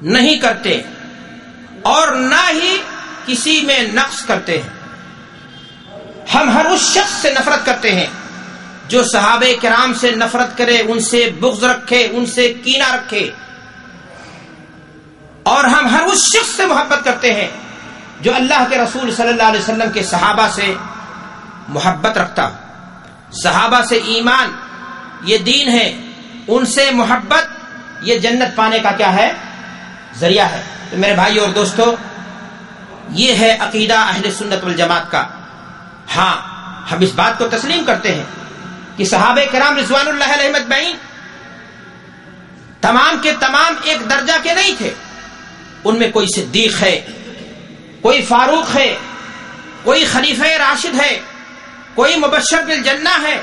نہیں کرتے اور نہ ہی کسی میں نقص کرتے ہیں۔ ہم ہر اس شخص سے نفرت کرتے ہیں جو صحابہ کرام سے نفرت کرے، ان سے بغض رکھے، ان سے کینہ رکھے، اور ہم ہر اس شخص سے محبت کرتے ہیں جو اللہ کے رسول صلی اللہ علیہ وسلم کے صحابہ سے محبت رکھتا۔ صحابہ سے ایمان یہ دین ہے، ان سے محبت یہ جنت پانے کا کیا ہے؟ ذریعہ ہے۔ تو میرے بھائیو اور دوستو، یہ ہے عقیدہ اہل سنت والجماعت کا۔ ہاں، ہم اس بات کو تسلیم کرتے ہیں کہ صحابہ کرام رضوان اللہ علیہم اجمعین تمام کے تمام ایک درجہ کے نہیں تھے۔ ان میں کوئی صدیق ہے، کوئی فاروق ہے، کوئی خلیفہ راشد ہے، کوئی مبشر بالجنہ ہے،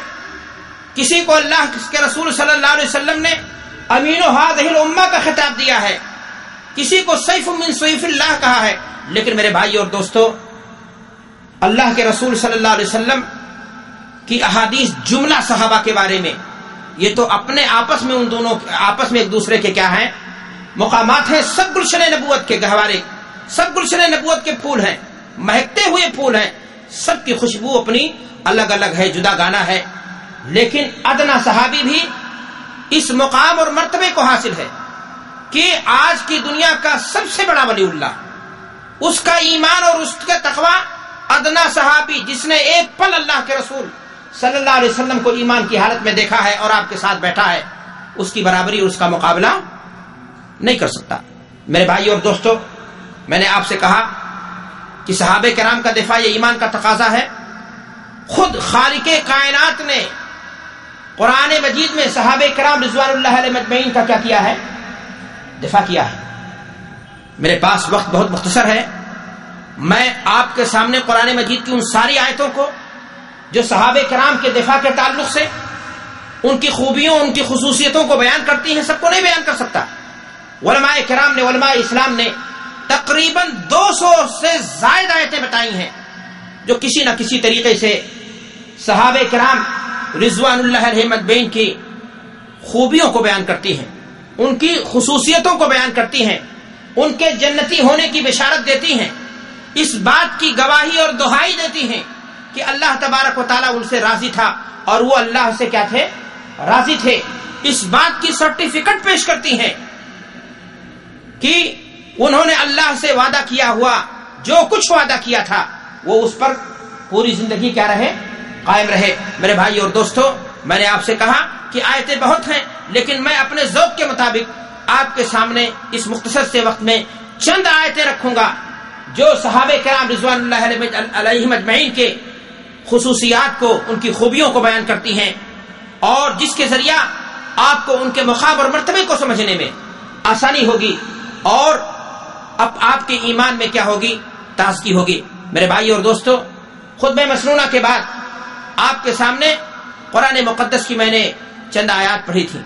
کسی کو اللہ کے رسول صلی اللہ علیہ وسلم نے امین هذه الامہ کا خطاب دیا ہے، کسی کو سیف من سیوف اللہ کہا ہے۔ لیکن میرے بھائی اور دوستو، اللہ کے رسول صلی اللہ علیہ وسلم کی احادیث جملہ صحابہ کے بارے میں، یہ تو اپنے آپس میں ان دونوں آپس میں ایک دوسرے کے کیا ہیں؟ مقامات ہیں۔ سب گلشن نبوت کے گہوارے، سب گلشن نبوت کے پھول ہیں، مہکتے ہوئے پھول ہیں، سب کی خوشبو اپنی الگ الگ ہے، جدا گانا ہے۔ لیکن ادنا صحابی بھی اس مقام اور مرتبے کو حاصل ہے کہ آج کی دنیا کا سب سے بڑا ولی اللہ، اس کا ایمان اور اس کا تقوی، ادنا صحابی جس نے ایک پل اللہ کے رسول صلی اللہ علیہ وسلم کو ایمان کی حالت میں دیکھا ہے اور آپ کے ساتھ بیٹھا ہے، اس کی برابری اور اس کا مقابلہ نہیں کر سکتا۔ میرے بھائی اور دوستو، میں نے آپ سے کہا کہ صحابہ کرام کا دفاع یہ ایمان کا تقاضا ہے۔ خود خالق کائنات نے قرآن مجید میں صحابہ کرام رضوان اللہ علیہ اجمعین کا کیا کیا ہے؟ دفاع کیا ہے۔ میرے پاس وقت بہت مختصر ہے، میں آپ کے سامنے قرآن مجید کی ان ساری آیتوں کو جو صحابہ کرام کے دفاع کے تعلق سے ان کی خوبیوں، ان کی خصوصیتوں کو بیان کرتی ہیں، سب کو نہیں بیان کر سکتا۔ علماء کرام نے، علماء اسلام نے تقریباً 200 سے زائد آیتیں بتائی ہیں جو کسی نہ کسی طریقے سے صحابہ کرام رضوان اللہ علیہم اجمعین کی خوبیوں کو بیان کرتی ہیں، ان کی خصوصیتوں کو بیان کرتی ہیں، ان کے جنتی ہونے کی بشارت دیتی ہیں، اس بات کی گواہی اور دہائی دیتی ہیں کہ اللہ تبارک و تعالیٰ ان سے راضی تھا اور وہ اللہ سے کیا تھے؟ راضی تھے۔ اس بات کی سرٹیفکیٹ پیش کرتی ہیں کہ انہوں نے اللہ سے وعدہ کیا ہوا، جو کچھ وعدہ کیا تھا وہ اس پر پوری زندگی کیا رہے؟ قائم رہے۔ میرے بھائی اور دوستو، میں نے آپ سے کہا کہ آیتیں بہت ہیں، لیکن میں اپنے ذوق کے مطابق آپ کے سامنے اس مختصر سے وقت میں چند آیتیں رکھوں گا جو صحابہ کرام رضوان اللہ علیہم اجمعین کے خصوصیات کو، ان کی خوبیوں کو بیان کرتی ہیں، اور جس کے ذریعہ آپ کو ان کے مقام اور مرتبے کو سمجھنے میں آسانی ہوگی اور اب آپ کے ایمان میں کیا ہوگی؟ تازگی ہوگی۔ میرے بھائی اور دوستو، خطبہ مسنونہ کے بعد آپ کے سامنے قرآن مقدس کی میں نے چند آیات پڑھی تھی۔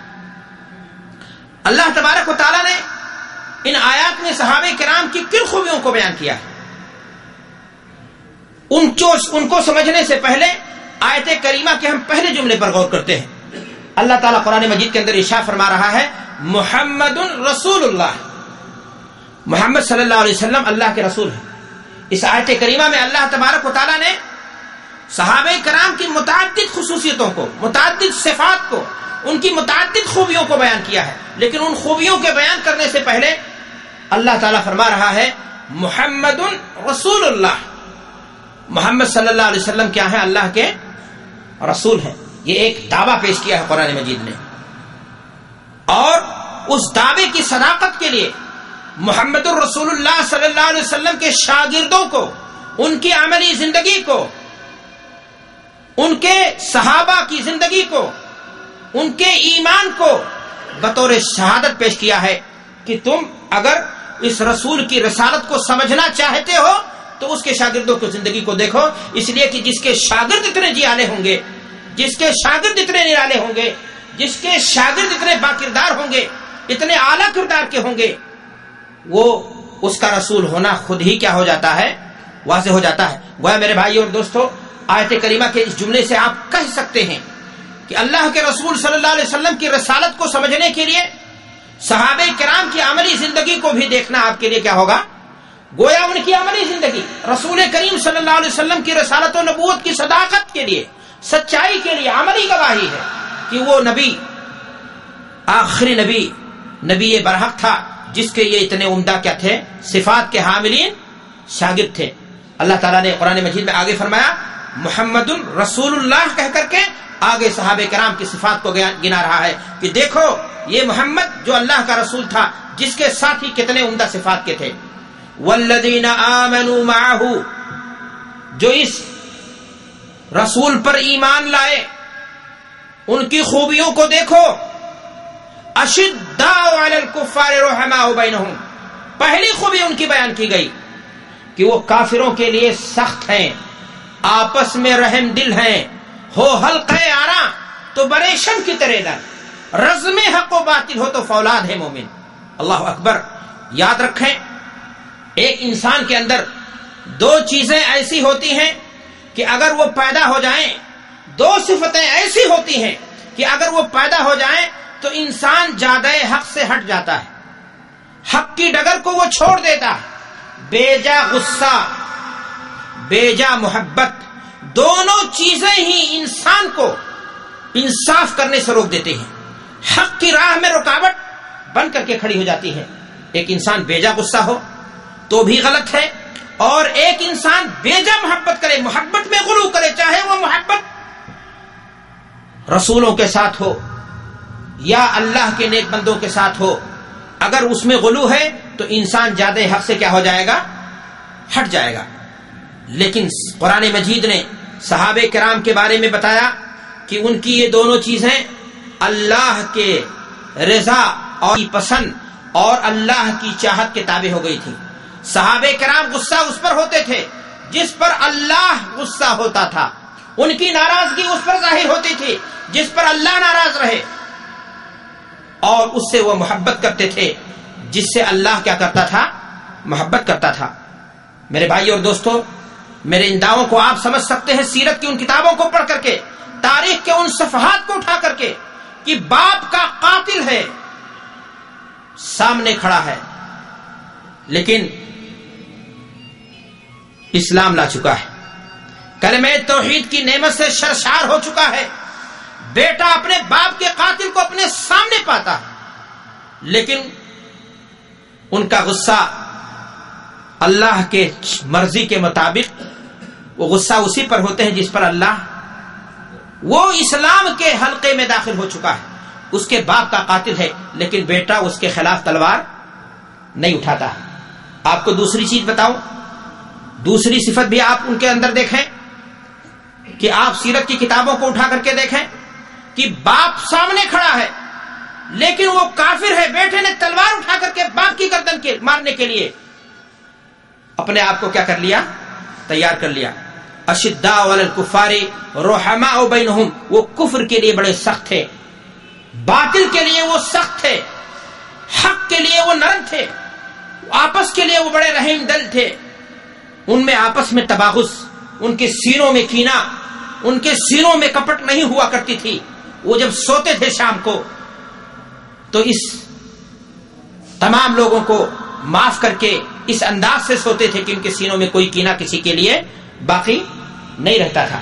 اللہ تبارک و تعالیٰ نے ان آیات میں صحابہ کرام کی کن خوبیوں کو بیان کیا ہے؟ ان کو سمجھنے سے پہلے آیت کریمہ کے ہم پہلے جملے پر غور کرتے ہیں۔ اللہ تعالیٰ قرآن مجید کے اندر ارشاد فرما رہا ہے، محمد رسول اللہ، محمد صلی اللہ علیہ وسلم اللہ کے رسول ہیں۔ اس آیت کریمہ میں اللہ تبارک و تعالیٰ نے صحابہ کرام کی متعدد خصوصیتوں کو، متعدد صفات کو، ان کی متعدد خوبیوں کو بیان کیا ہے، لیکن ان خوبیوں کے بیان کرنے سے پہلے اللہ تعالیٰ فرما رہا ہے محمد رسول اللہ، محمد صلی اللہ علیہ وسلم کیا ہے؟ اللہ کے رسول ہیں۔ یہ ایک دعویٰ پیش کیا ہے قرآن مجید نے، اور اس دعوے کی صداقت کے لیے محمد الرسول اللہ صلی اللہ علیہ وسلم کے شاگردوں کو، ان کی عملی زندگی کو، ان کے صحابہ کی زندگی کو، ان کے ایمان کو بطور شہادت پیش کیا ہے کہ تم اگر اس رسول کی رسالت کو سمجھنا چاہتے ہو تو اس کے شاگردوں کی زندگی کو دیکھو، اس لیے کہ جس کے شاگرد اتنے جیالے ہوں گے، جس کے شاگرد اتنے نرالے ہوں گے، جس کے شاگرد اتنے باکردار ہوں گے، اتنے اعلیٰ کردار کے ہوں گے، وہ اس کا رسول ہونا خود ہی کیا ہو جاتا ہے؟ واضح ہو جاتا ہے۔ وہ میرے بھائی اور دوستو، آیت کریمہ کے اس جملے سے آپ کہہ سکتے ہیں کہ اللہ کے رسول صلی اللہ علیہ وسلم کی رسالت کو سمجھنے کے لیے صحابہ کرام کی عملی زندگی کو بھی دیکھنا آپ کے لیے کیا ہوگا؟ گویا ان کی عملی زندگی رسول کریم صلی اللہ علیہ وسلم کی رسالت و نبوت کی صداقت کے لیے، سچائی کے لیے عملی گواہی ہے کہ وہ نبی آخری نبی برحق تھا، جس کے یہ اتنے عمدہ کیا تھے؟ صفات کے حاملین شاگرد تھے۔ اللہ تعالیٰ نے قرآن مجید میں آگے فرمایا محمد رسول اللہ کہہ کر کے آگے صحابہ کرام کی صفات کو گنا رہا ہے کہ دیکھو یہ محمد جو اللہ کا رسول تھا، جس کے ساتھ ہی کتنے عمدہ صفات کے تھے۔ والذین آمنوا معہ، جو اس رسول پر ایمان لائے ان کی خوبیوں کو دیکھو۔ اشداء علی الکفار رحماء بینہم، پہلی خوبی ان کی بیان کی گئی کہ وہ کافروں کے لیے سخت ہیں، آپس میں رحم دل ہیں، ہو حلقہ آراں تو بریشم کی طرح در، رزم حق و باطل ہو تو فولاد ہے مومن۔ اللہ اکبر۔ یاد رکھیں ایک انسان کے اندر دو چیزیں ایسی ہوتی ہیں کہ اگر وہ پیدا ہو جائیں، دو صفتیں ایسی ہوتی ہیں کہ اگر وہ پیدا ہو جائیں تو انسان زیادہ حق سے ہٹ جاتا ہے، حق کی ڈگر کو وہ چھوڑ دیتا ہے۔ بیجا غصہ، بیجا محبت، دونوں چیزیں ہی انسان کو انصاف کرنے سے روک دیتے ہیں، حق کی راہ میں رکاوٹ بن کر کے کھڑی ہو جاتی ہے۔ ایک انسان بیجا غصہ ہو تو بھی غلط ہے، اور ایک انسان بیجا محبت کرے، محبت میں غلو کرے، چاہے وہ محبت رسولوں کے ساتھ ہو یا اللہ کے نیک بندوں کے ساتھ ہو، اگر اس میں غلو ہے تو انسان زیادہ حق سے کیا ہو جائے گا؟ ہٹ جائے گا۔ لیکن قرآن مجید نے صحابہ کرام کے بارے میں بتایا کہ ان کی یہ دونوں چیزیں اللہ کے رضا اور پسند اور اللہ کی چاہت کے تابع ہو گئی تھی۔ صحابہ کرام غصہ اس پر ہوتے تھے جس پر اللہ غصہ ہوتا تھا، ان کی ناراضگی اس پر ظاہر ہوتی تھی جس پر اللہ ناراض رہے، اور اس سے وہ محبت کرتے تھے جس سے اللہ کیا کرتا تھا؟ محبت کرتا تھا۔ میرے بھائی اور دوستو، میرے ان دعووں کو آپ سمجھ سکتے ہیں سیرت کی ان کتابوں کو پڑھ کر کے، تاریخ کے ان صفحات کو اٹھا کر کے کہ باپ کا قاتل ہے، سامنے کھڑا ہے، لیکن اسلام لا چکا ہے، کلمہ توحید کی نعمت سے سرشار ہو چکا ہے، بیٹا اپنے باپ کے قاتل کو اپنے سامنے پاتا ہے، لیکن ان کا غصہ اللہ کے مرضی کے مطابق، وہ غصہ اسی پر ہوتے ہیں جس پر اللہ، وہ اسلام کے حلقے میں داخل ہو چکا ہے، اس کے باپ کا قاتل ہے، لیکن بیٹا اس کے خلاف تلوار نہیں اٹھاتا۔ آپ کو دوسری چیز بتاؤں، دوسری صفت بھی آپ ان کے اندر دیکھیں کہ آپ سیرت کی کتابوں کو اٹھا کر کے دیکھیں کہ باپ سامنے کھڑا ہے لیکن وہ کافر ہے، بیٹے نے تلوار اٹھا کر کے باپ کی گردن کے مارنے کے لیے اپنے آپ کو کیا کر لیا؟ تیار کر لیا۔ اشداء علی الکفار رحماء بینہم، وہ کفر کے لیے بڑے سخت تھے، باطل کے لیے وہ سخت تھے، حق کے لیے وہ نرم تھے، آپس کے لیے وہ بڑے رحیم دل تھے۔ ان میں آپس میں تباغض، ان کے سینوں میں کینہ، ان کے سینوں میں کپٹ نہیں ہوا کرتی تھی۔ وہ جب سوتے تھے شام کو تو اس تمام لوگوں کو معاف کر کے اس انداز سے سوتے تھے کہ ان کے سینوں میں کوئی کینہ کسی کے لیے باقی نہیں رہتا تھا۔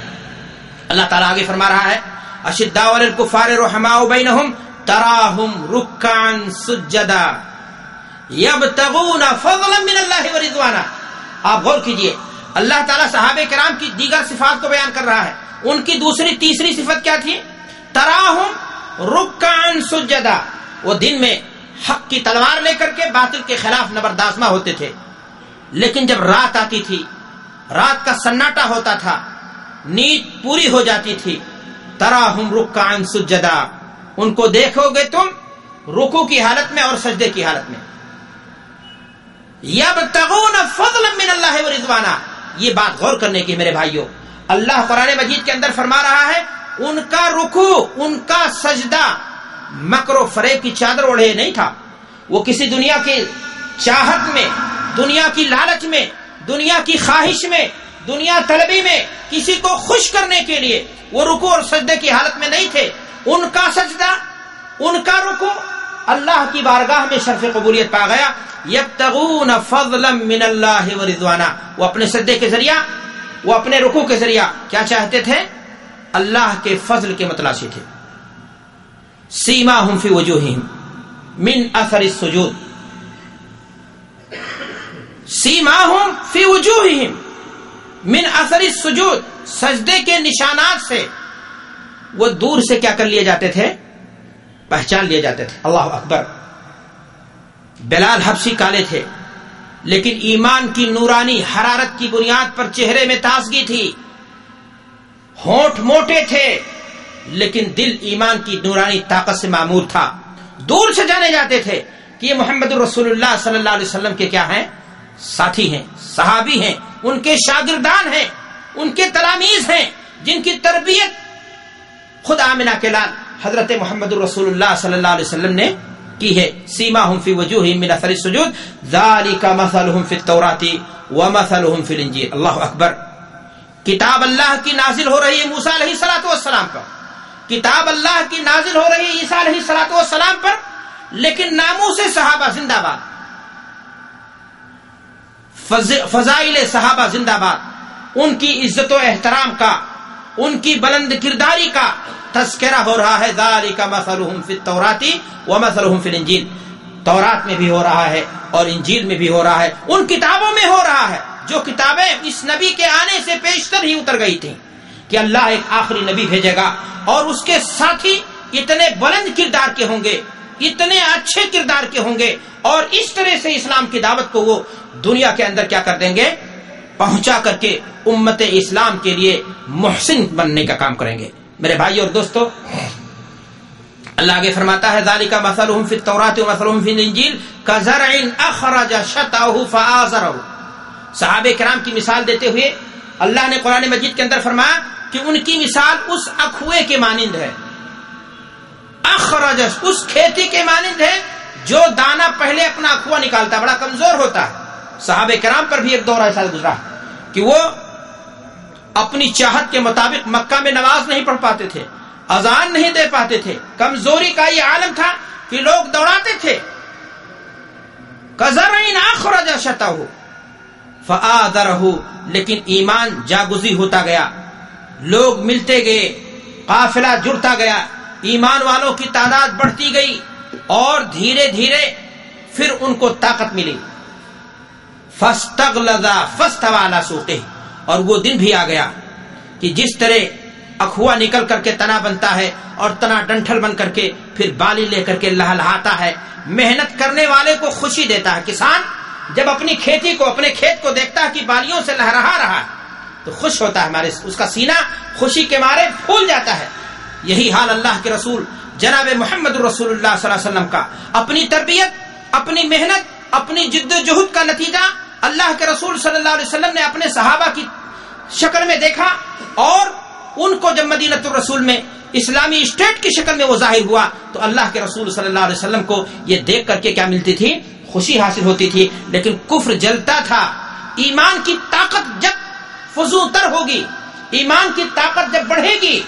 اللہ تعالیٰ آگے فرما رہا ہے اشداء علی الکفار رحماء بینہم تراہم رکعا سجدا یبتغون فضلا من اللہ ورضوانا۔ آپ غور کیجئے، اللہ تعالیٰ صحابہ کرام کی دیگر صفات کو بیان کر رہا ہے۔ ان کی تیسری صفت کیا تھی؟ تراہم رکعا سجدا، وہ دن میں حق کی تلوار لے کر کے باطل کے خلاف نبردآزما ہوتے تھے، لیکن جب رات آتی تھی، رات کا سناٹا ہوتا تھا، نیند پوری ہو جاتی تھی، تراہم رکعا سجدا، ان کو دیکھو گے تم رکوع کی حالت میں اور سجدے کی حالت میں۔ یبتغون فضلا من اللہ ورضوانا، یہ بات غور کرنے کی میرے بھائیوں، اللہ قرآن مجید کے اندر فرما رہا ہے ان کا رکوع، ان کا سجدہ مکر و فریب کی چادر اوڑھے نہیں تھا، وہ کسی دنیا کی چاہت میں، دنیا کی لالچ میں، دنیا کی خواہش میں، دنیا طلبی میں کسی کو خوش کرنے کے لیے وہ رکوع اور سجدے کی حالت میں نہیں تھے۔ ان کا سجدہ، ان کا رکوع اللہ کی بارگاہ میں شرف قبولیت پا گیا. یبتغون فضلا من اللہ ورضوانا، وہ اپنے سجدے کے ذریعہ، وہ اپنے رکوع کے ذریعہ کیا چاہتے تھے؟ اللہ کے فضل کے متلاشی تھے. سیماہم فی وجوہہم من اثر السجود، سیماہم فی وجوہہم من اثر السجود، سجدے کے نشانات سے وہ دور سے کیا کر لیے جاتے تھے؟ پہچان لیے جاتے تھے. اللہ اکبر. بلال حبشی کالے تھے لیکن ایمان کی نورانی حرارت کی بنیاد پر چہرے میں تازگی تھی. ہونٹ موٹے تھے لیکن دل ایمان کی نورانی طاقت سے معمور تھا. دور سے جانے جاتے تھے کہ یہ محمد رسول اللہ صلی اللہ علیہ وسلم کے کیا ہیں؟ ساتھی ہیں، صحابی ہیں، ان کے شاگردان ہیں، ان کے تلاميذ ہیں، جن کی تربیت خود آمنہ کے لال حضرت محمد رسول اللہ صلی اللہ علیہ وسلم نے کی ہے. سیماہم فی وجوہہم من اثر السجود ذالک مثلہم فی التوراۃ ومثلہم فی الانجیل. اللہ اکبر. کتاب اللہ کی نازل ہو رہی ہے موسیٰ علیہ السلام پر، کتاب اللہ کی نازل ہو رہی ہے عیسیٰ علیہ السلام پر، لیکن ناموس صحابہ زندہ باد، فضائل صحابہ زندہ باد، ان کی عزت و احترام کا، ان کی بلند کرداری کا تذکرہ ہو رہا ہے. ذالک مثلہم فی التوراۃ ومثلہم فی الانجیل. تورات میں بھی ہو رہا ہے اور انجیل میں بھی ہو رہا ہے، ان کتابوں میں ہو رہا ہے جو کتابیں اس نبی کے آنے سے پیشتر ہی اتر گئی تھیں کہ اللہ ایک آخری نبی بھیجے گا اور اس کے ساتھی اتنے بلند کردار کے ہوں گے، اتنے اچھے کردار کے ہوں گے، اور اس طرح سے اسلام کی دعوت کو وہ دنیا کے اندر کیا کر دیں گے؟ پہنچا کر کے امت اسلام کے لیے محسن بننے کا کام کریں گے. میرے بھائی اور دوستو، اللہ آگے فرماتا ہے ذالک مثلہم فی التوراۃ ومثلہم فی الانجیل کزرع اخرج شطأہ فآزرہ. صحابہ کرام کی مثال دیتے ہوئے اللہ نے قرآن مجید کے اندر فرمایا کہ ان کی مثال اس اخوے کے مانند ہے، اخرج، اس کھیتی کے مانند ہے جو دانا پہلے اپنا اخوا نکالتا ہے، بڑا کمزور ہوتا ہے. صحابہ کرام پر بھی ایک دور ایسا گزرا کہ وہ اپنی چاہت کے مطابق مکہ میں نماز نہیں پڑھ پاتے تھے، اذان نہیں دے پاتے تھے، کمزوری کا یہ عالم تھا کہ لوگ دوڑاتے تھے. کزرع اخرج شطأہ فآزرہ، لیکن ایمان جاگزی ہوتا گیا، لوگ ملتے گئے، قافلہ جڑتا گیا، ایمان والوں کی تعداد بڑھتی گئی، اور دھیرے دھیرے پھر ان کو طاقت ملی. فاستغلظ فاستوى على سوقه، اور وہ دن بھی آ گیا کہ جس طرح اخوا نکل کر کے تنا بنتا ہے اور تنا ڈنٹھل بن کر کے پھر بالی لے کر کے لہلہاتا ہے، محنت کرنے والے کو خوشی دیتا ہے. کسان جب اپنی کھیتی کو، اپنے کھیت کو دیکھتا ہے کہ بالیوں سے لہرا رہا ہے تو خوش ہوتا ہے، ہمارے اس کا سینہ خوشی کے مارے پھول جاتا ہے. یہی حال اللہ کے رسول جناب محمد رسول اللہ صلی اللہ علیہ وسلم کا، اپنی تربیت، اپنی محنت، اپنی جد و جہد کا نتیجہ اللہ کے رسول صلی اللہ علیہ وسلم نے اپنے صحابہ کی شکل میں دیکھا، اور ان کو جب مدینہ الرسول میں اسلامی اسٹیٹ کی شکل میں وہ ظاہر ہوا تو اللہ کے رسول صلی اللہ علیہ وسلم کو یہ دیکھ کر کے کیا ملتی تھی؟ خوشی حاصل ہوتی تھی. لیکن کفر جلتا تھا. ایمان کی طاقت جب فزوں تر ہوگی، ایمان کی طاقت جب بڑھے گی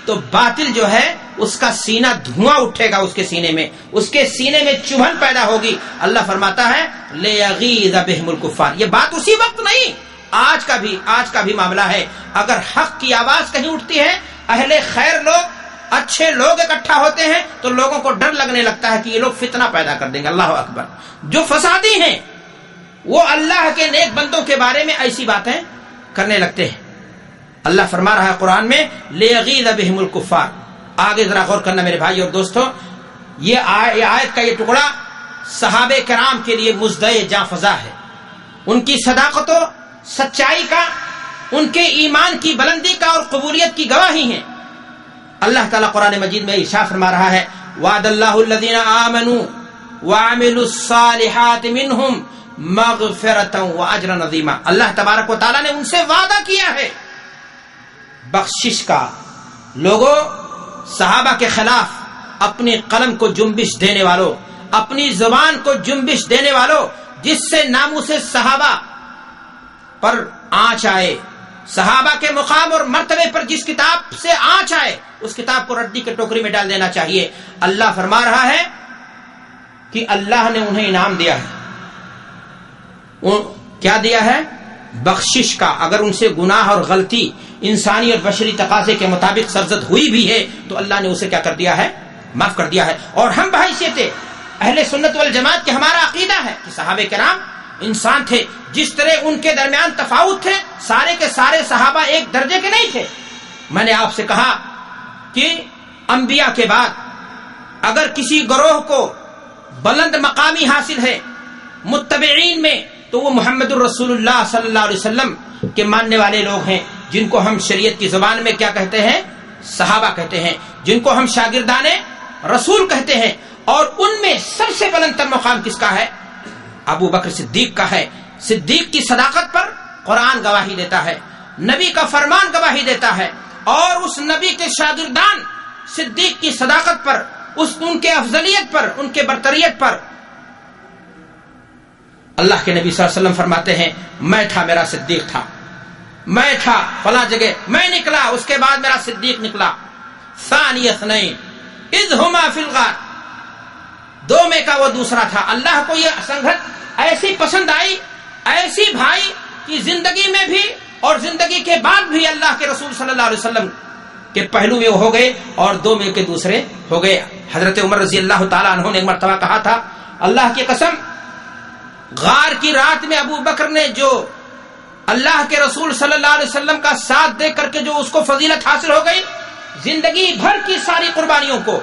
تو باطل جو ہے اس کا سینہ دھواں اٹھے گا، اس کے سینے میں، اس کے سینے میں چبھن پیدا ہوگی. اللہ فرماتا ہے لِيَغِيظَ بِهِمُ الْكُفَّارِ. یہ بات اسی وقت نہیں، آج کا بھی معاملہ ہے. اگر حق کی آواز کہیں اٹھتی ہے، اہل خیر لوگ، اچھے لوگ اکٹھا ہوتے ہیں تو لوگوں کو ڈر لگنے لگتا ہے کہ یہ لوگ فتنہ پیدا کر دیں گے. اللہ اکبر. جو فسادی ہیں وہ اللہ کے نیک بندوں کے بارے میں ایسی باتیں کرنے لگتے ہیں. اللہ فرما رہا ہے قرآن میں لِيَغِيظَ بِهِمُ الْكُفَّارِ. آگے ذرا غور کرنا میرے بھائی اور دوستو، یہ آیت کا یہ ٹکڑا صحابہ کرام کے لیے مزدے جاں فضا ہے. ان کی صداقت و سچائی کا، ان کے ایمان کی بلندی کا اور قبولیت کی گواہی ہیں. اللہ تعالیٰ قرآن مجید میں ارشاد فرما رہا ہے وعد اللہ الذین آمنوا وعملوا الصالحات منہم مغفرۃ واجرا عظیما. اللہ تبارک و تعالیٰ نے ان سے وعدہ کیا ہے بخشش کا. لوگوں، صحابہ کے خلاف اپنی قلم کو جنبش دینے والوں، اپنی زبان کو جنبش دینے والوں، جس سے ناموس صحابہ پر آنچ آئے، صحابہ کے مقام اور مرتبے پر جس کتاب سے آنچ آئے اس کتاب کو رڈی کے ٹوکری میں ڈال دینا چاہیے. اللہ فرما رہا ہے کہ اللہ نے انہیں انعام دیا ہے. کیا دیا ہے؟ بخشش کا. اگر ان سے گناہ اور غلطی انسانی اور بشری تقاضے کے مطابق سرزد ہوئی بھی ہے تو اللہ نے اسے کیا کر دیا ہے؟ معاف کر دیا ہے. اور ہم بحیثیت اہل سنت والجماعت کے ہمارا عقیدہ ہے کہ صحابہ کرام انسان تھے. جس طرح ان کے درمیان تفاوت تھے، سارے کے سارے صحابہ ایک درجے کے نہیں تھے. میں نے آپ سے کہا کہ انبیاء کے بعد اگر کسی گروہ کو بلند مقامی حاصل ہے متبعین میں، تو وہ محمد الرسول اللہ صلی اللہ علیہ وسلم کے ماننے والے لوگ ہیں، جن کو ہم شریعت کی زبان میں کیا کہتے ہیں؟ صحابہ کہتے ہیں، جن کو ہم شاگردان رسول کہتے ہیں. اور ان میں سب سے بلند تر مقام کس کا ہے؟ ابو بکر صدیق کا ہے. صدیق کی صداقت پر قرآن گواہی دیتا ہے، نبی کا فرمان گواہی دیتا ہے، اور اس نبی کے شاگردان صدیق کی صداقت پر، ان کے افضلیت پر، ان کے برتریت پر اللہ کے نبی صلی اللہ علیہ وسلم فرماتے ہیں میں تھا، میرا صدیق تھا، میں تھا فلاں جگہ، میں نکلا، اس کے بعد میرا صدیق نکلا. ثانی اثنین اذ ہما فی الغار، دو میں کا وہ دوسرا تھا. اللہ کو یہ سنگت ایسی پسند آئی، ایسی بھائی کہ زندگی میں بھی اور زندگی کے بعد بھی اللہ کے رسول صلی اللہ علیہ وسلم کے پہلو میں ہو گئے اور دو میں کے دوسرے ہو گئے. حضرت عمر رضی اللہ تعالیٰ عنہ نے ایک مرتبہ کہا تھا اللہ کی قسم، غار کی رات میں ابو بکر نے جو اللہ کے رسول صلی اللہ علیہ وسلم کا ساتھ دے کر کے جو اس کو فضیلت حاصل ہو گئی، زندگی بھر کی ساری قربانیوں کو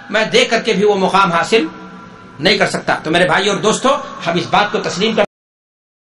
میں دے کر کے بھی وہ مقام حاصل نہیں کر سکتا. تو میرے بھائی اور دوستو، ہم اس بات کو تسلیم کر